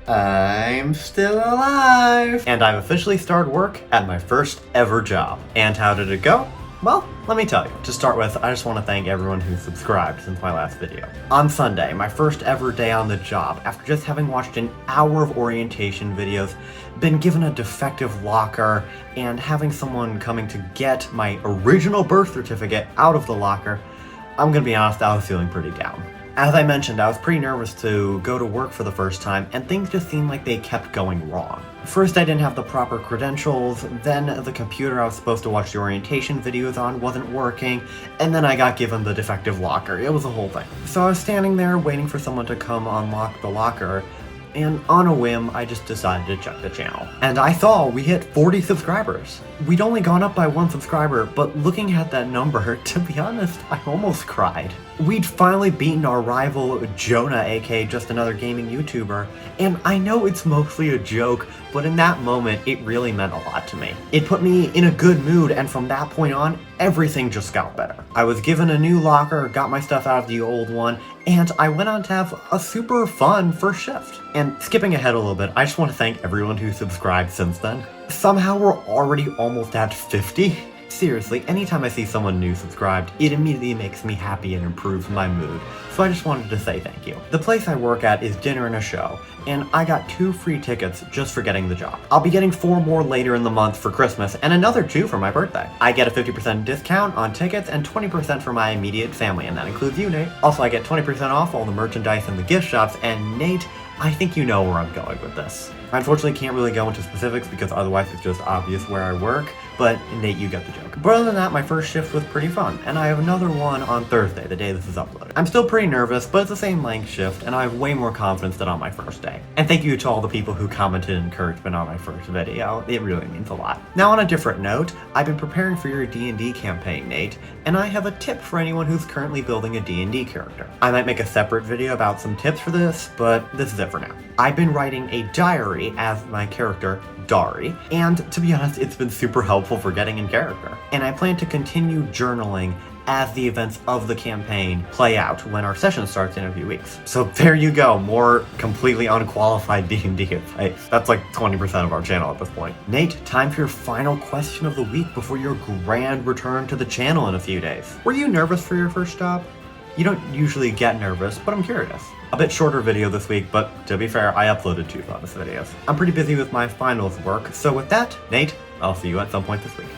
I'm still alive! And I've officially started work at my first ever job. And how did it go? Well, let me tell you. To start with, I just want to thank everyone who subscribed since my last video. On Sunday, my first ever day on the job, after just having watched an hour of orientation videos, been given a defective locker, and having someone coming to get my original birth certificate out of the locker, I'm gonna be honest, I was feeling pretty down. As I mentioned, I was pretty nervous to go to work for the first time, and things just seemed like they kept going wrong. First, I didn't have the proper credentials, then the computer I was supposed to watch the orientation videos on wasn't working, and then I got given the defective locker. It was a whole thing. So I was standing there waiting for someone to come unlock the locker, and on a whim, I just decided to check the channel. And I saw we hit 40 subscribers. We'd only gone up by 1 subscriber, but looking at that number, to be honest, I almost cried. We'd finally beaten our rival Jonah, aka Just Another Gaming YouTuber, and I know it's mostly a joke, but in that moment, it really meant a lot to me. It put me in a good mood, and from that point on, everything just got better. I was given a new locker, got my stuff out of the old one, and I went on to have a super fun first shift. And skipping ahead a little bit, I just want to thank everyone who subscribed since then. Somehow we're already almost at 50. Seriously, anytime I see someone new subscribed, it immediately makes me happy and improves my mood, so I just wanted to say thank you. The place I work at is Dinner and a Show, and I got 2 free tickets just for getting the job. I'll be getting 4 more later in the month for Christmas, and another 2 for my birthday. I get a 50% discount on tickets and 20% for my immediate family, and that includes you, Nate. Also, I get 20% off all the merchandise in the gift shops, and Nate, I think you know where I'm going with this. I unfortunately can't really go into specifics because otherwise it's just obvious where I work, but Nate, you get the joke. But other than that, my first shift was pretty fun, and I have another one on Thursday, the day this is uploaded. I'm still pretty nervous, but it's the same length shift, and I have way more confidence than on my first day. And thank you to all the people who commented encouragement on my first video, it really means a lot. Now on a different note, I've been preparing for your D&D campaign, Nate, and I have a tip for anyone who's currently building a D&D character. I might make a separate video about some tips for this, but this is it for now. I've been writing a diary as my character, Dari, and to be honest, it's been super helpful for getting in character. And I plan to continue journaling as the events of the campaign play out when our session starts in a few weeks. So there you go, more completely unqualified D&D advice. That's like 20% of our channel at this point. Nate, time for your final question of the week before your grand return to the channel in a few days. Were you nervous for your first job? You don't usually get nervous, but I'm curious. A bit shorter video this week, but to be fair, I uploaded 2 bonus videos. I'm pretty busy with my finals work, so with that, Nate, I'll see you at some point this week.